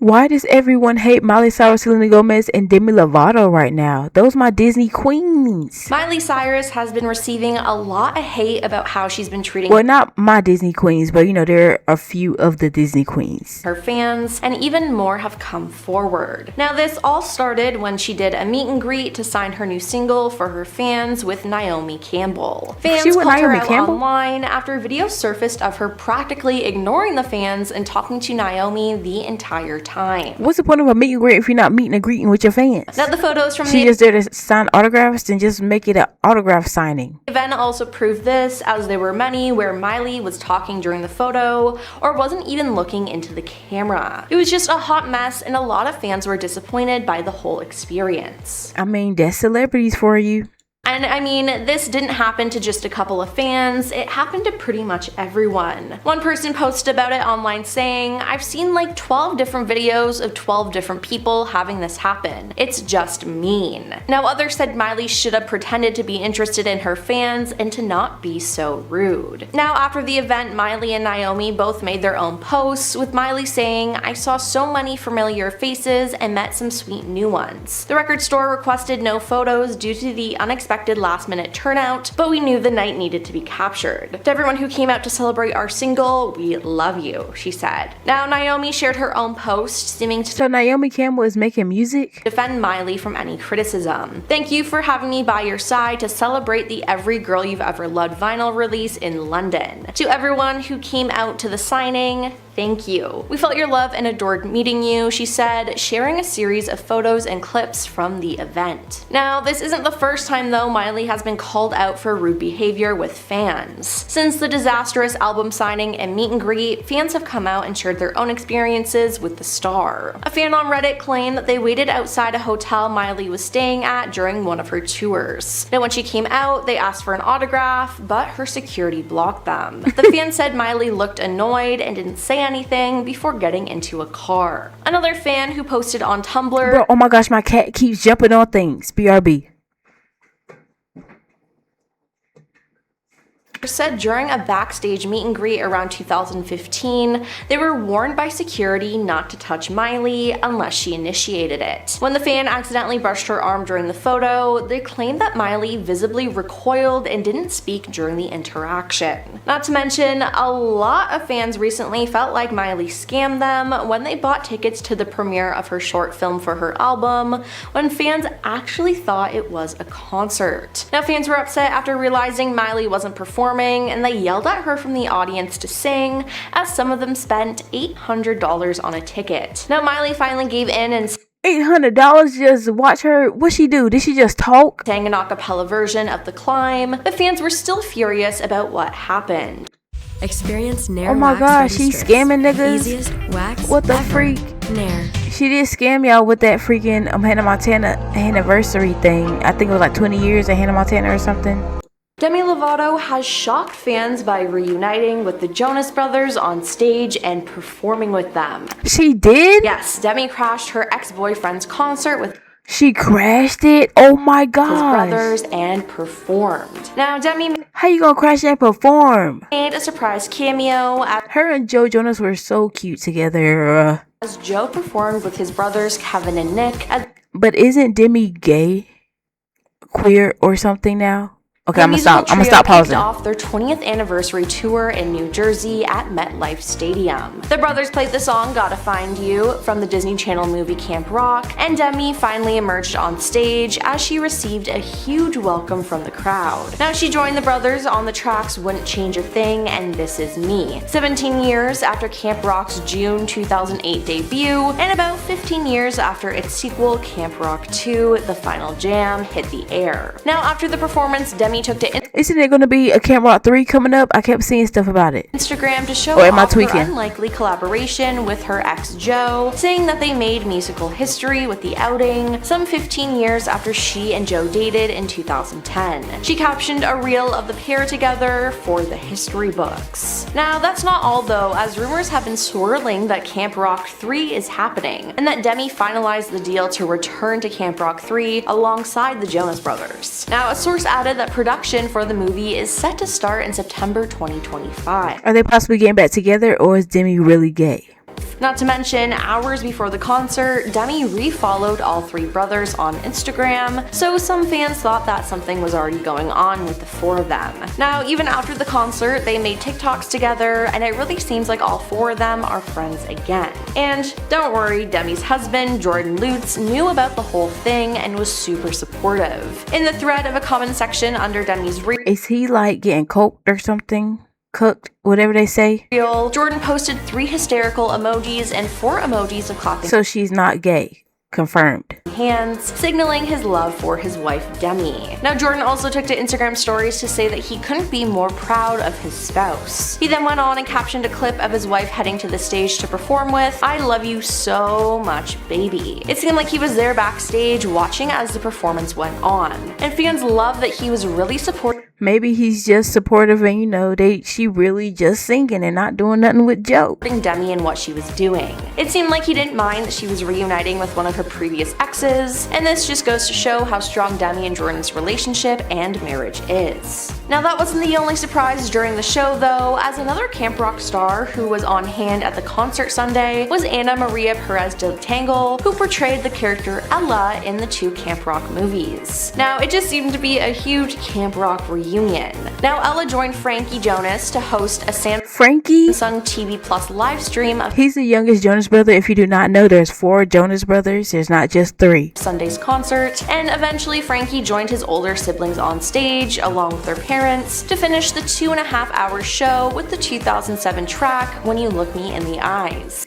Why does everyone hate Miley Cyrus, Selena Gomez, and Demi Lovato right now? Those my Disney queens. Miley Cyrus has been receiving a lot of hate about how she's been treating Well, not my Disney queens, but there are a few of the Disney queens. her fans, and even more have come forward. Now, this all started when she did a meet and greet to sign her new single for her fans with Naomi Campbell. Fans called her out online after videos surfaced of her practically ignoring the fans and talking to Naomi the entire time. What's the point of a meet and greet if you're not meeting and greeting with your fans? Now, the photos from she just there to sign autographs and just make it an autograph signing. The event also proved this, as there were many where Miley was talking during the photo or wasn't even looking into the camera. It was just a hot mess, and a lot of fans were disappointed by the whole experience. I mean, that's celebrities for you. And I mean, this didn't happen to just a couple of fans, it happened to pretty much everyone. One person posted about it online saying, "I've seen like 12 different videos of 12 different people having this happen. It's just mean." Now, others said Miley should have pretended to be interested in her fans and to not be so rude. Now, after the event, Miley and Naomi both made their own posts, with Miley saying, "I saw so many familiar faces and met some sweet new ones. The record store requested no photos due to the unexpected last-minute turnout, but we knew the night needed to be captured. To everyone who came out to celebrate our single, we love you," she said. Now, Naomi shared her own post, seeming to Naomi Campbell is making music? Defend Miley from any criticism. "Thank you for having me by your side to celebrate the Every Girl You've Ever Loved vinyl release in London. To everyone who came out to the signing, thank you. We felt your love and adored meeting you," she said, sharing a series of photos and clips from the event. Now, this isn't the first time though Miley has been called out for rude behavior with fans. Since the disastrous album signing and meet and greet, fans have come out and shared their own experiences with the star. A fan on Reddit claimed that they waited outside a hotel Miley was staying at during one of her tours. Now, when she came out, they asked for an autograph, but her security blocked them. The fan said Miley looked annoyed and didn't say anything before getting into a car. Another fan who posted on Tumblr, "Bro, oh my gosh, my cat keeps jumping on things. BRB." said during a backstage meet and greet around 2015, they were warned by security not to touch Miley unless she initiated it. When the fan accidentally brushed her arm during the photo, they claimed that Miley visibly recoiled and didn't speak during the interaction. Not to mention, a lot of fans recently felt like Miley scammed them when they bought tickets to the premiere of her short film for her album, when fans actually thought it was a concert. Now, fans were upset after realizing Miley wasn't performing, and they yelled at her from the audience to sing, as some of them spent $800 on a ticket. Now, Miley finally gave in and $800 just to watch her? What'd she do? Did she just talk? Sang an a cappella version of The Climb, but fans were still furious about what happened. Experience Nair. Oh my gosh, she's scamming niggas. Easiest wax what the ever. freak? Nair. She did scam y'all with that freaking Hannah Montana anniversary thing. I think it was like 20 years of Hannah Montana or something. Demi Lovato has shocked fans by reuniting with the Jonas Brothers on stage and performing with them. She did? Yes, Demi crashed her ex-boyfriend's concert with She crashed it? Oh my god. his brothers and performed. Now, Demi How you gonna crash and perform? made a surprise cameo Her and Joe Jonas were so cute together. as Joe performed with his brothers Kevin and Nick. But isn't Demi gay? Queer or something now? Okay, I'm gonna stop pausing. Off their 20th anniversary tour in New Jersey at MetLife Stadium. The brothers played the song Gotta Find You from the Disney Channel movie Camp Rock, and Demi finally emerged on stage as she received a huge welcome from the crowd. Now, she joined the brothers on the tracks Wouldn't Change a Thing and This Is Me. 17 years after Camp Rock's June 2008 debut, and about 15 years after its sequel Camp Rock 2, The Final Jam, hit the air. Now, after the performance, Demi took to Isn't there gonna be a Camp Rock 3 coming up? I kept seeing stuff about it. Instagram to show am I off her tweaking? unlikely collaboration with her ex Joe, saying that they made musical history with the outing some 15 years after she and Joe dated in 2010. She captioned a reel of the pair together for the history books. Now, that's not all though, as rumors have been swirling that Camp Rock 3 is happening, and that Demi finalized the deal to return to Camp Rock 3 alongside the Jonas Brothers. Now, a source added that production for the movie is set to start in September 2025. Are they possibly getting back together, or is Demi really gay? Not to mention, hours before the concert, Demi refollowed all three brothers on Instagram, so some fans thought that something was already going on with the four of them. Now, even after the concert, they made TikToks together, and it really seems like all four of them are friends again. And don't worry, Demi's husband, Jordan Lutz, knew about the whole thing and was super supportive. In the thread of a comment section under Demi's Is he like getting coked or something? Cooked, whatever they say. reel, Jordan posted 3 hysterical emojis and 4 emojis of clapping So she's not gay. Confirmed. hands, signaling his love for his wife Demi. Now, Jordan also took to Instagram stories to say that he couldn't be more proud of his spouse. He then went on and captioned a clip of his wife heading to the stage to perform with, "I love you so much, baby." It seemed like he was there backstage watching as the performance went on, and fans loved that he was really supportive. Maybe he's just supportive and she really just singing and not doing nothing with Joe. Demi and what she was doing. It seemed like he didn't mind that she was reuniting with one of her previous exes, and this just goes to show how strong Demi and Jordan's relationship and marriage is. Now, that wasn't the only surprise during the show though, as another Camp Rock star who was on hand at the concert Sunday was Ana Maria Perez del Tangle, who portrayed the character Ella in the 2 Camp Rock movies. Now, it just seemed to be a huge Camp Rock reunion. Now, Ella joined Frankie Jonas to host a Samsung TV Plus live stream of He's the youngest Jonas brother. If you do not know, there's 4 Jonas brothers. There's not just 3. Sunday's concert, and eventually Frankie joined his older siblings on stage along with their parents to finish the 2.5-hour show with the 2007 track "When You Look Me in the Eyes."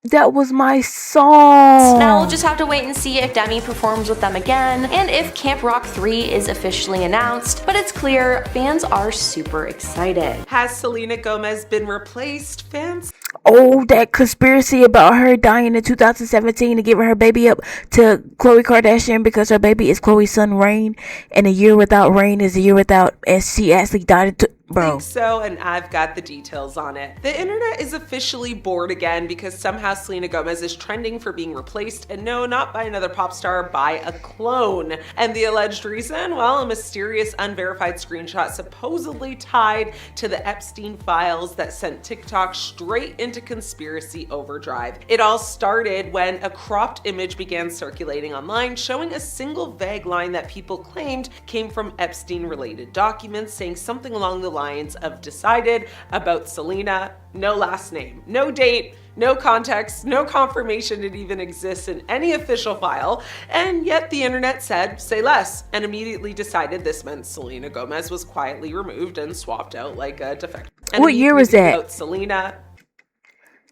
That was my song. Now we'll just have to wait and see if Demi performs with them again and if Camp Rock 3 is officially announced, but it's clear fans are super excited. Has Selena Gomez been replaced, fans? Oh, that conspiracy about her dying in 2017 and giving her baby up to Khloe Kardashian because her baby is Khloe's son Rain, and a year without Rain is a year without, and she actually died I think so, and I've got the details on it. The internet is officially bored again because somehow Selena Gomez is trending for being replaced, and no, not by another pop star, by a clone. And the alleged reason? Well, a mysterious unverified screenshot supposedly tied to the Epstein files that sent TikTok straight into conspiracy overdrive. It all started when a cropped image began circulating online showing a single vague line that people claimed came from Epstein-related documents saying something along the lines of "decided about Selena," no last name, no date, no context, no confirmation it even exists in any official file, and yet the internet said, "say less," and immediately decided this meant Selena Gomez was quietly removed and swapped out like a defective. What year was that? About Selena,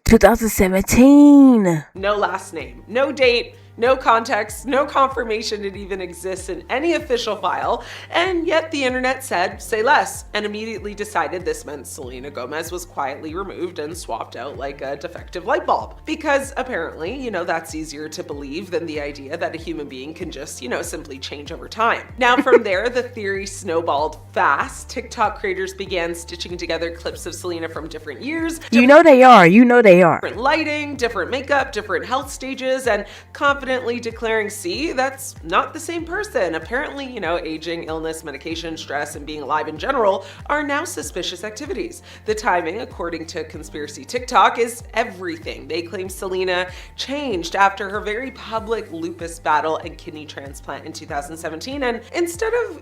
2017. no last name, no date, no context, no confirmation it even exists in any official file, and yet the internet said, "say less," and immediately decided this meant Selena Gomez was quietly removed and swapped out like a defective light bulb. Because apparently, that's easier to believe than the idea that a human being can just, simply change over time. Now, from there, the theory snowballed fast. TikTok creators began stitching together clips of Selena from different years. They are. Different lighting, different makeup, different health stages, and confidently declaring, "see, that's not the same person." Apparently, aging, illness, medication, stress, and being alive in general are now suspicious activities. The timing, according to Conspiracy TikTok, is everything. They claim Selena changed after her very public lupus battle and kidney transplant in 2017, and instead of,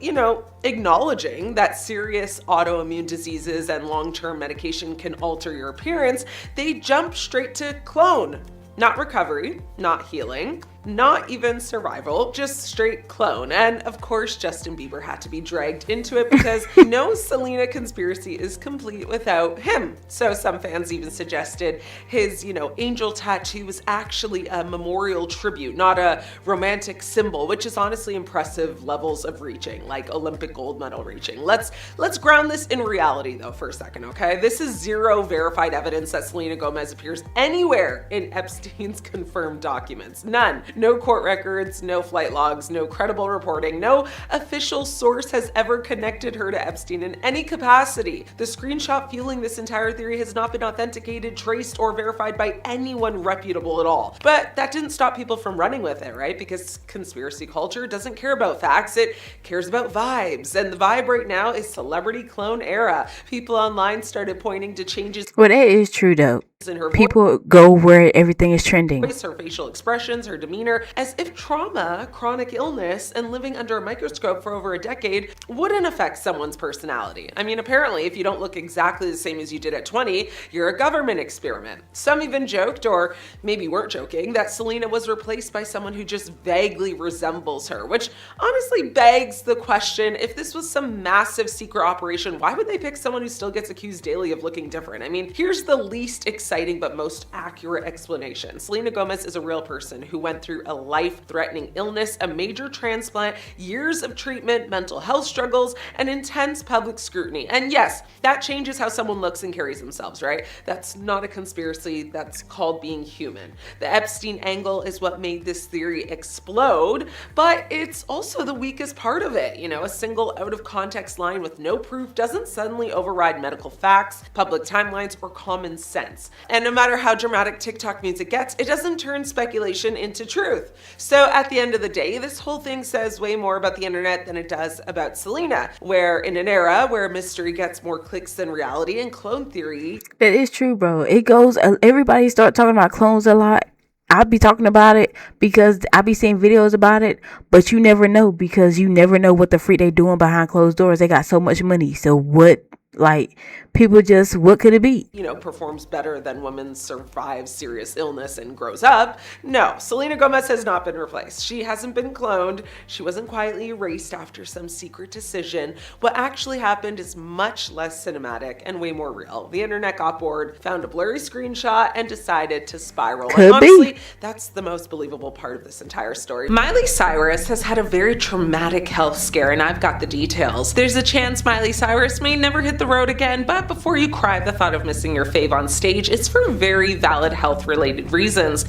acknowledging that serious autoimmune diseases and long-term medication can alter your appearance, they jump straight to clone. Not recovery, not healing, not even survival, just straight clone. And of course, Justin Bieber had to be dragged into it because no Selena conspiracy is complete without him. So some fans even suggested his, angel tattoo was actually a memorial tribute, not a romantic symbol, which is honestly impressive levels of reaching, like Olympic gold medal reaching. Let's ground this in reality though for a second, okay? This is zero verified evidence that Selena Gomez appears anywhere in Epstein's confirmed documents. None. No court records, no flight logs, no credible reporting, no official source has ever connected her to Epstein in any capacity. The screenshot fueling this entire theory has not been authenticated, traced, or verified by anyone reputable at all. But that didn't stop people from running with it, right? Because conspiracy culture doesn't care about facts, it cares about vibes. And the vibe right now is celebrity clone era. People online started pointing to changes. Well, that is true though. in her People go where everything is trending. voice, her facial expressions, her demeanor, as if trauma, chronic illness, and living under a microscope for over a decade wouldn't affect someone's personality. I mean, apparently, if you don't look exactly the same as you did at 20, you're a government experiment. Some even joked, or maybe weren't joking, that Selena was replaced by someone who just vaguely resembles her, which honestly begs the question, if this was some massive secret operation, why would they pick someone who still gets accused daily of looking different? I mean, here's the least exciting but most accurate explanation. Selena Gomez is a real person who went through a life-threatening illness, a major transplant, years of treatment, mental health struggles, and intense public scrutiny. And yes, that changes how someone looks and carries themselves, right? That's not a conspiracy, that's called being human. The Epstein angle is what made this theory explode, but it's also the weakest part of it. You know, a single out of context line with no proof doesn't suddenly override medical facts, public timelines, or common sense. And no matter how dramatic TikTok music gets, it doesn't turn speculation into truth. So at the end of the day, this whole thing says way more about the internet than it does about Selena, where in an era where mystery gets more clicks than reality and clone theory. That is true, bro. It goes, everybody start talking about clones a lot. I'll be talking about it because I be seeing videos about it, but you never know, because you never know what the freak they doing behind closed doors. They got so much money. So what, like, people just, what could it be? You know, performs better than women survives serious illness and grows up. No, Selena Gomez has not been replaced. She hasn't been cloned. She wasn't quietly erased after some secret decision. What actually happened is much less cinematic and way more real. The internet got bored, found a blurry screenshot, and decided to spiral. Could and honestly, be. that's the most believable part of this entire story. Miley Cyrus has had a very traumatic health scare, and I've got the details. There's a chance Miley Cyrus may never hit the road again, but before you cry at the thought of missing your fave on stage, it's for very valid health-related reasons.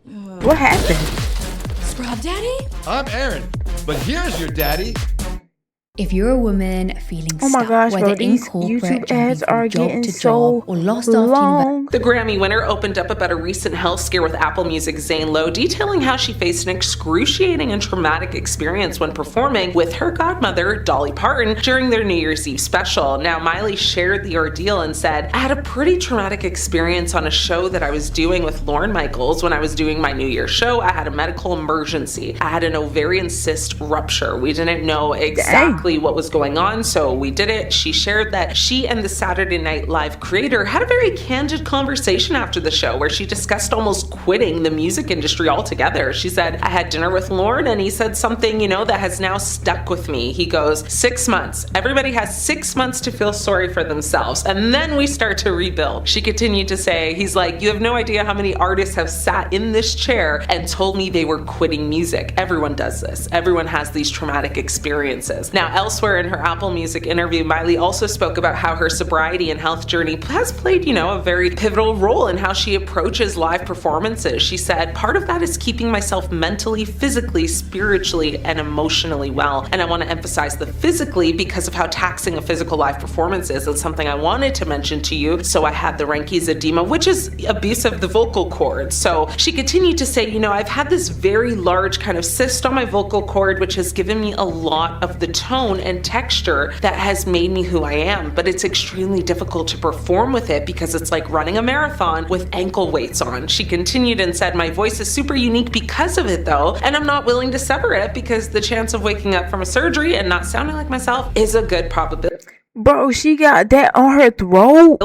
What happened? Scrub Daddy? I'm Aaron, but here's your daddy. If you're a woman feeling Oh my stuck, gosh, whether bro, in these corporate, YouTube jumping ads from are job getting to so job, or lost after long. The Grammy winner opened up about a recent health scare with Apple Music's Zane Lowe, detailing how she faced an excruciating and traumatic experience when performing with her godmother, Dolly Parton, during their New Year's Eve special. Now, Miley shared the ordeal and said, "I had a pretty traumatic experience on a show that I was doing with Lorne Michaels. When I was doing my New Year's show, I had a medical emergency. I had an ovarian cyst rupture. We didn't know exactly what was going on, so we did it." She shared that she and the Saturday Night Live creator had a very candid conversation after the show where she discussed almost quitting the music industry altogether. She said, "I had dinner with Lorne and he said something, that has now stuck with me." He goes, 6 months. Everybody has 6 months to feel sorry for themselves, and then we start to rebuild." She continued to say, he's like, "You have no idea how many artists have sat in this chair and told me they were quitting music. Everyone does this. Everyone has these traumatic experiences." Now, elsewhere in her Apple Music interview, Miley also spoke about how her sobriety and health journey has played, a very pivotal role in how she approaches live performances. She said, "Part of that is keeping myself mentally, physically, spiritually, and emotionally well. And I want to emphasize the physically because of how taxing a physical live performance is. It's something I wanted to mention to you. So I had the Ranke's edema, which is abuse of the vocal cords." So she continued to say, "I've had this very large kind of cyst on my vocal cord, which has given me a lot of the tone and texture that has made me who I am. But it's extremely difficult to perform with it because it's like running a marathon with ankle weights on." She continued and said, "My voice is super unique because of it though, and I'm not willing to sever it because the chance of waking up from a surgery and not sounding like myself is a good probability." Bro, she got that on her throat.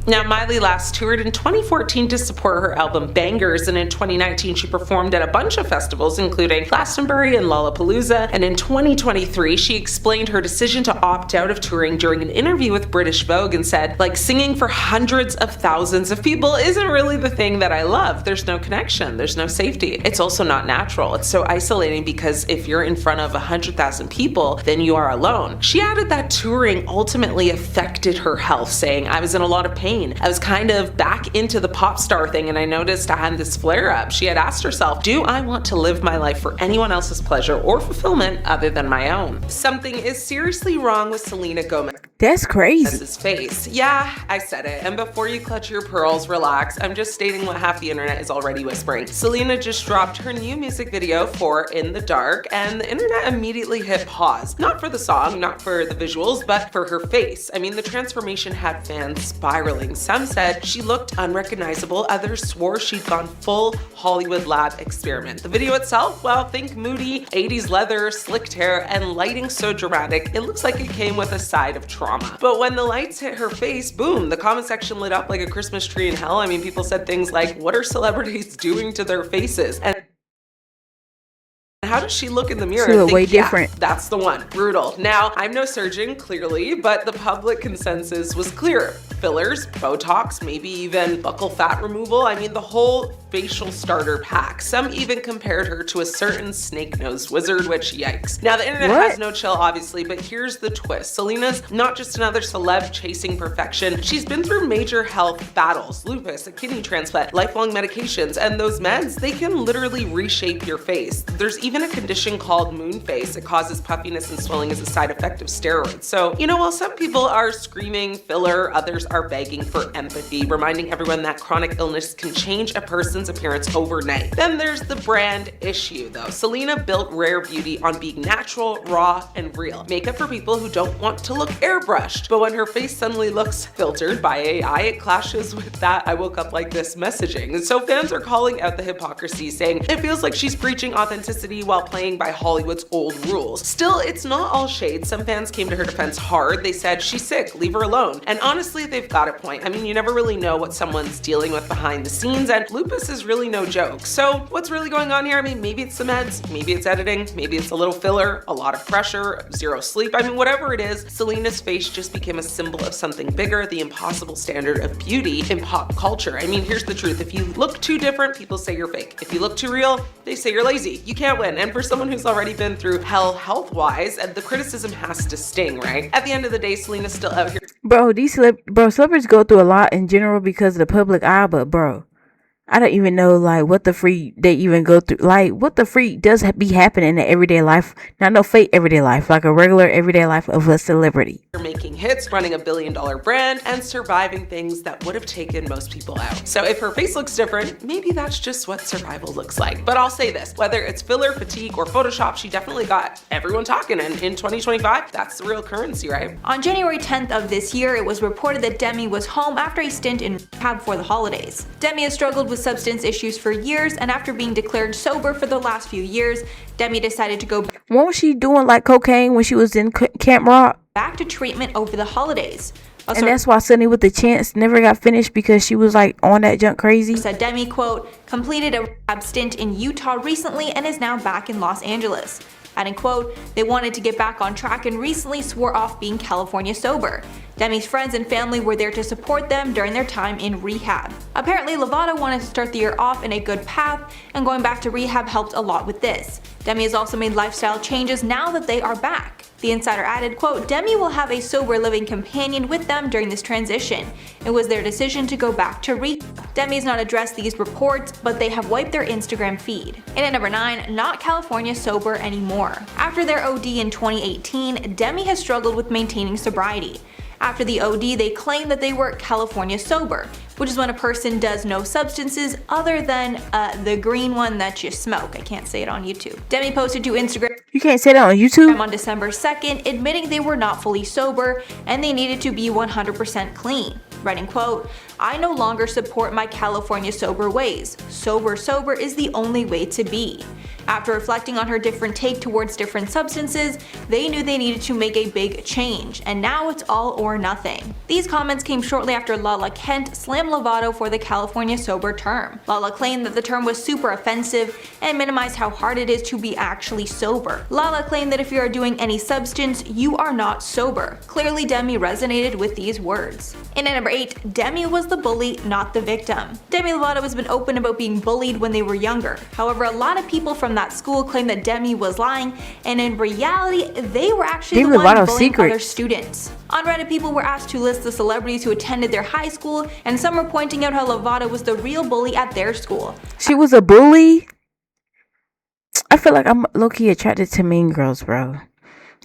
Now, Miley last toured in 2014 to support her album Bangers, and in 2019 she performed at a bunch of festivals including Glastonbury and Lollapalooza, and in 2023 she explained her decision to opt out of touring during an interview with British Vogue and said, "Singing for hundreds of thousands of people isn't really the thing that I love. There's no connection, there's no safety. It's also not natural. It's so isolating because if you're in front of 100,000 people, then you are alone." She added that touring ultimately affected her health, saying, "I was in a lot of pain. I was kind of back into the pop star thing and I noticed I had this flare up." She had asked herself, "Do I want to live my life for anyone else's pleasure or fulfillment other than my own?" Something is seriously wrong with Selena Gomez. That's crazy. His face. Yeah, I said it. And before you clutch your pearls, relax. I'm just stating what half the internet is already whispering. Selena just dropped her new music video for In the Dark, and the internet immediately hit pause. Not for the song, not for the visuals, but for her face. I mean, the transformation had fans spiraling. Some said she looked unrecognizable, others swore she'd gone full Hollywood lab experiment. The video itself, well, think moody, 80s leather, slicked hair, and lighting so dramatic, it looks like it came with a side of trauma. But when the lights hit her face, boom, the comment section lit up like a Christmas tree in hell. I mean, people said things like, what are celebrities doing to their faces? And how does she look in the mirror? She look way different. That's the one. Brutal. Now, I'm no surgeon, clearly, but the public consensus was clear. Fillers, Botox, maybe even buccal fat removal. I mean, the whole facial starter pack. Some even compared her to a certain snake-nosed wizard, which yikes. Now, the internet has no chill, obviously, but here's the twist. Selena's not just another celeb chasing perfection. She's been through major health battles, lupus, a kidney transplant, lifelong medications, and those meds, they can literally reshape your face. There's even a condition called moon face. It causes puffiness and swelling as a side effect of steroids. So, you know, while some people are screaming filler, others are begging for empathy, reminding everyone that chronic illness can change a person's appearance overnight. Then there's the brand issue, though. Selena built Rare Beauty on being natural, raw, and real. Makeup for people who don't want to look airbrushed. But when her face suddenly looks filtered by AI, it clashes with that I woke up like this messaging. And so fans are calling out the hypocrisy, saying it feels like she's preaching authenticity while playing by Hollywood's old rules. Still, it's not all shade. Some fans came to her defense hard. They said, she's sick, leave her alone. And honestly, they've got a point. I mean, you never really know what someone's dealing with behind the scenes, and lupus is really no joke. So what's really going on here? I mean, maybe it's the meds, maybe it's editing, maybe it's a little filler, a lot of pressure, zero sleep. I mean, whatever it is, Selena's face just became a symbol of something bigger, the impossible standard of beauty in pop culture. I mean, here's the truth. If you look too different, people say you're fake. If you look too real, they say you're lazy. You can't win. And for someone who's already been through hell health-wise, the criticism has to sting, right? At the end of the day, Selena's still out here. Bro, celebrities go through a lot in general because of the public eye, but bro, I don't even know like what the freak they even go through. Like what the freak does be happening in the everyday life. Not no fake everyday life, like a regular everyday life of a celebrity. You're making hits, running $1 billion brand, and surviving things that would have taken most people out. So if her face looks different, maybe that's just what survival looks like. But I'll say this, whether it's filler, fatigue, or Photoshop, she definitely got everyone talking. And in 2025, that's the real currency, right? On January 10th of this year, it was reported that Demi was home after a stint in rehab for the holidays. Demi has struggled with substance issues for years, and after being declared sober for the last few years, Demi decided to go What was she doing like cocaine when she was in Camp Rock? Back to treatment over the holidays. And that's why Sunny with the Chance never got finished, because she was like on that junk crazy. Said Demi, quote, completed a rehab stint in Utah recently and is now back in Los Angeles. Adding, quote, they wanted to get back on track and recently swore off being California sober. Demi's friends and family were there to support them during their time in rehab. Apparently, Lovato wanted to start the year off in a good path, and going back to rehab helped a lot with this. Demi has also made lifestyle changes now that they are back. The insider added, quote, Demi will have a sober living companion with them during this transition. It was their decision to go back to rehab. Demi has not addressed these reports, but they have wiped their Instagram feed. And at number 9, not California sober anymore. After their OD in 2018, Demi has struggled with maintaining sobriety. After the OD, they claimed that they were California sober, which is when a person does no substances other than the green one that you smoke. I can't say it on YouTube. Demi posted to Instagram. You can't say that on YouTube? On December 2nd, admitting they were not fully sober and they needed to be 100% clean. Writing, quote, I no longer support my California sober ways. Sober is the only way to be. After reflecting on her different take towards different substances, they knew they needed to make a big change, and now it's all or nothing. These comments came shortly after Lala Kent slammed Lovato for the California sober term. Lala claimed that the term was super offensive and minimized how hard it is to be actually sober. Lala claimed that if you are doing any substance, you are not sober. Clearly, Demi resonated with these words. And at number 8, Demi was the bully, not the victim. Demi Lovato has been open about being bullied when they were younger. However, a lot of people from that school claim that Demi was lying, and in reality, they were actually the ones bullying other students. On Reddit, people were asked to list the celebrities who attended their high school, and some were pointing out how Lovato was the real bully at their school. She was a bully? I feel like I'm low-key attracted to mean girls, bro.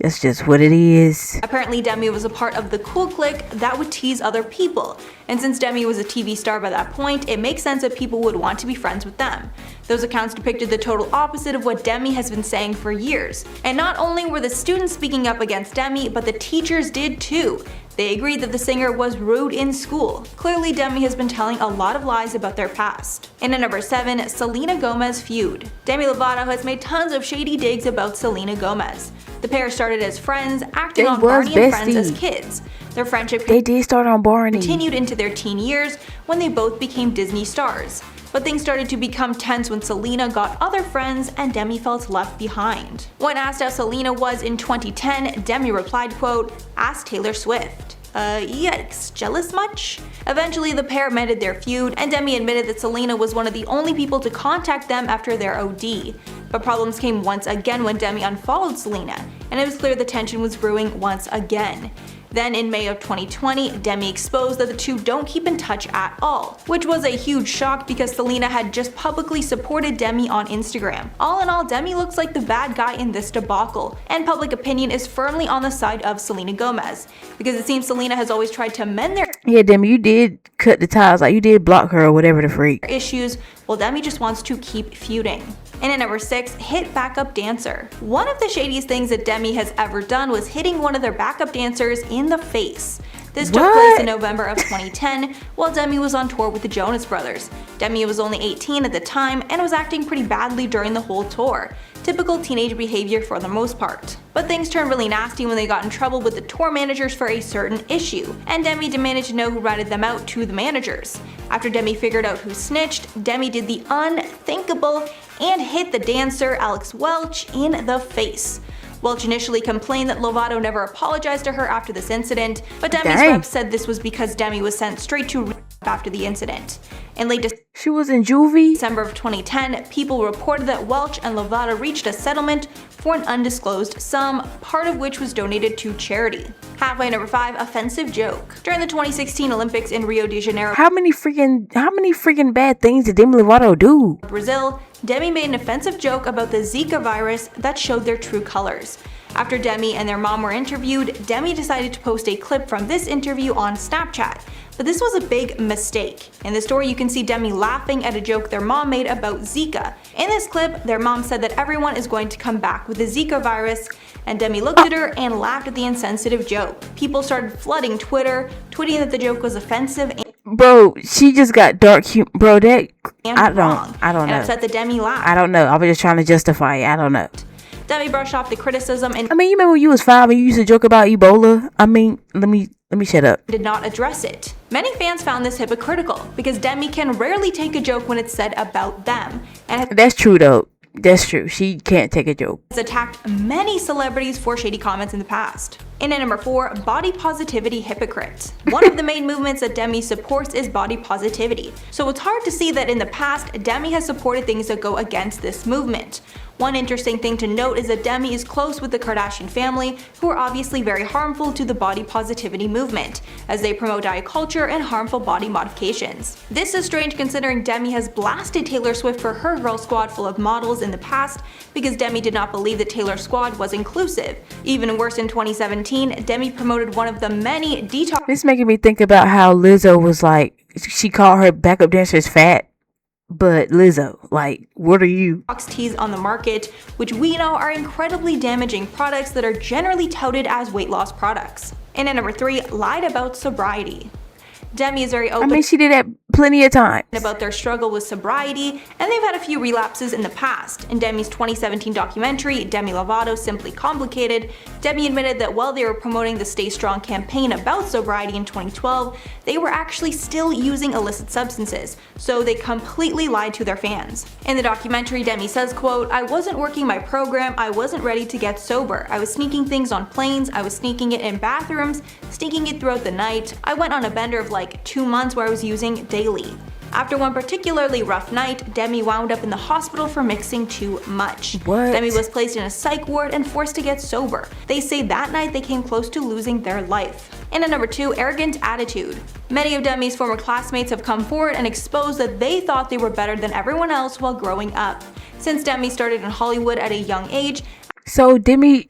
That's just what it is. Apparently, Demi was a part of the cool clique that would tease other people, and since Demi was a TV star by that point, it makes sense that people would want to be friends with them. Those accounts depicted the total opposite of what Demi has been saying for years. And not only were the students speaking up against Demi, but the teachers did too. They agreed that the singer was rude in school. Clearly, Demi has been telling a lot of lies about their past. And at number 7, Selena Gomez feud. Demi Lovato has made tons of shady digs about Selena Gomez. The pair started as friends, acting on Barney and Friends as kids. Their friendship They did start on Barney. continued into their teen years when they both became Disney stars. But things started to become tense when Selena got other friends and Demi felt left behind. When asked how Selena was in 2010, Demi replied, quote, "Ask Taylor Swift." Yikes, jealous much? Eventually the pair mended their feud, and Demi admitted that Selena was one of the only people to contact them after their OD. But problems came once again when Demi unfollowed Selena, and it was clear the tension was brewing once again. Then in May of 2020, Demi exposed that the two don't keep in touch at all, which was a huge shock because Selena had just publicly supported Demi on Instagram. All in all, Demi looks like the bad guy in this debacle, and public opinion is firmly on the side of Selena Gomez, because it seems Selena has always tried to mend their Yeah, Demi, you did cut the ties. Like, you did block her or whatever the freak. issues, while Demi just wants to keep feuding. And at number 6, hit backup dancer. One of the shadiest things that Demi has ever done was hitting one of their backup dancers in the face. This took place in November of 2010 while Demi was on tour with the Jonas Brothers. Demi was only 18 at the time and was acting pretty badly during the whole tour. Typical teenage behavior for the most part. But things turned really nasty when they got in trouble with the tour managers for a certain issue, and Demi demanded to know who ratted them out to the managers. After Demi figured out who snitched, Demi did the unthinkable and hit the dancer Alex Welch in the face. Welch initially complained that Lovato never apologized to her after this incident, but Demi's rep said this was because Demi was sent straight to rehab after the incident. In late She was in juvie. December of 2010, people reported that Welch and Lovato reached a settlement for an undisclosed sum, part of which was donated to charity. Halfway number 5, offensive joke. During the 2016 Olympics in Rio de Janeiro, How many freaking bad things did Demi Lovato do? Brazil, Demi made an offensive joke about the Zika virus that showed their true colors. After Demi and their mom were interviewed, Demi decided to post a clip from this interview on Snapchat. But this was a big mistake. In the story, you can see Demi laughing at a joke their mom made about Zika. In this clip, their mom said that everyone is going to come back with the Zika virus, and Demi looked at her and laughed at the insensitive joke. People started flooding Twitter, tweeting that the joke was offensive Bro, she just got dark humor. Bro, that I don't and know. upset that Demi laughed. I don't know. I was just trying to justify it. I don't know. Demi brushed off the criticism and I mean, you remember when you was 5 and you used to joke about Ebola? I mean, let me shut up. did not address it. Many fans found this hypocritical because Demi can rarely take a joke when it's said about them, and That's true though. That's true. She can't take a joke. has attacked many celebrities for shady comments in the past. And at number 4, body positivity hypocrite. One of the main movements that Demi supports is body positivity. So it's hard to see that in the past, Demi has supported things that go against this movement. One interesting thing to note is that Demi is close with the Kardashian family, who are obviously very harmful to the body positivity movement, as they promote diet culture and harmful body modifications. This is strange considering Demi has blasted Taylor Swift for her girl squad full of models in the past, because Demi did not believe that Taylor's squad was inclusive. Even worse, in 2017, Demi promoted one of the many detox This making me think about how Lizzo was like, she called her backup dancers fat. But Lizzo, like, what are you? teas on the market, which we know are incredibly damaging products that are generally touted as weight loss products. And at number 3, lied about sobriety. Demi is very open I mean, she did that plenty of times. about their struggle with sobriety, and they've had a few relapses in the past. In Demi's 2017 documentary, Demi Lovato Simply Complicated, Demi admitted that while they were promoting the Stay Strong campaign about sobriety in 2012, they were actually still using illicit substances, so they completely lied to their fans. In the documentary, Demi says, quote, "I wasn't working my program, I wasn't ready to get sober. I was sneaking things on planes, I was sneaking it in bathrooms, sneaking it throughout the night. I went on a bender of like 2 months where I was using daily." After one particularly rough night, Demi wound up in the hospital for mixing too much. What? Demi was placed in a psych ward and forced to get sober. They say that night they came close to losing their life. And at number 2, arrogant attitude. Many of Demi's former classmates have come forward and exposed that they thought they were better than everyone else while growing up. Since Demi started in Hollywood at a young age, So Demi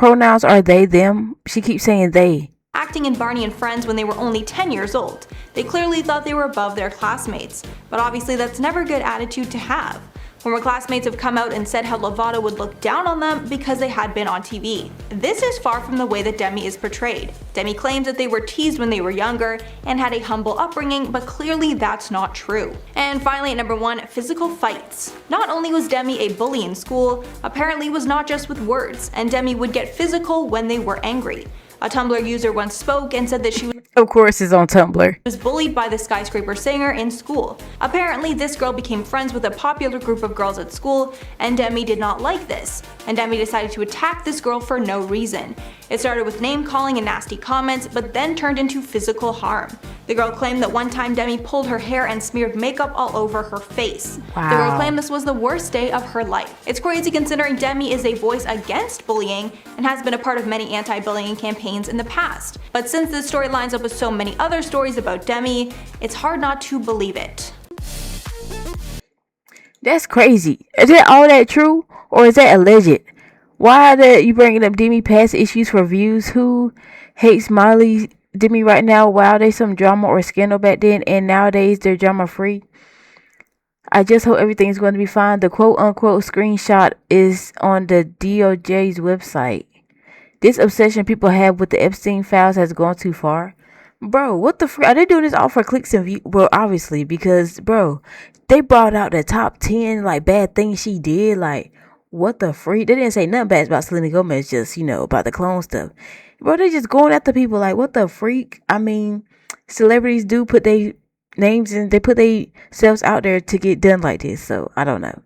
pronouns are they, them? She keeps saying they. Acting in Barney and Friends when they were only 10 years old. They clearly thought they were above their classmates, but obviously that's never a good attitude to have. Former classmates have come out and said how Lovato would look down on them because they had been on TV. This is far from the way that Demi is portrayed. Demi claims that they were teased when they were younger and had a humble upbringing, but clearly that's not true. And finally at number 1, physical fights. Not only was Demi a bully in school, apparently it was not just with words, and Demi would get physical when they were angry. A Tumblr user once spoke and said that she Of course, it's on Tumblr. was bullied by the skyscraper singer in school. Apparently, this girl became friends with a popular group of girls at school, and Demi did not like this. And Demi decided to attack this girl for no reason. It started with name calling and nasty comments, but then turned into physical harm. The girl claimed that one time Demi pulled her hair and smeared makeup all over her face. Wow. The girl claimed this was the worst day of her life. It's crazy considering Demi is a voice against bullying and has been a part of many anti-bullying campaigns in the past. But since this story lines up with so many other stories about Demi, it's hard not to believe it. That's crazy. Is that all that true? Or is that alleged? Why are you bringing up Demi past issues for views? Who hates Miley Demi right now? Wow, they some drama or scandal back then, and nowadays they're drama free. I just hope everything's going to be fine. The quote unquote screenshot is on the DOJ's website. This obsession people have with the Epstein files has gone too far. Bro, what the frick? Are they doing this all for clicks and views? Well, obviously, because, bro, they brought out the top 10, like, bad things she did. Like, what the freak? They didn't say nothing bad about Selena Gomez, just, about the clone stuff. Bro, they just going after people like, what the freak? I mean, celebrities do put their names and they put themselves out there to get done like this. So, I don't know.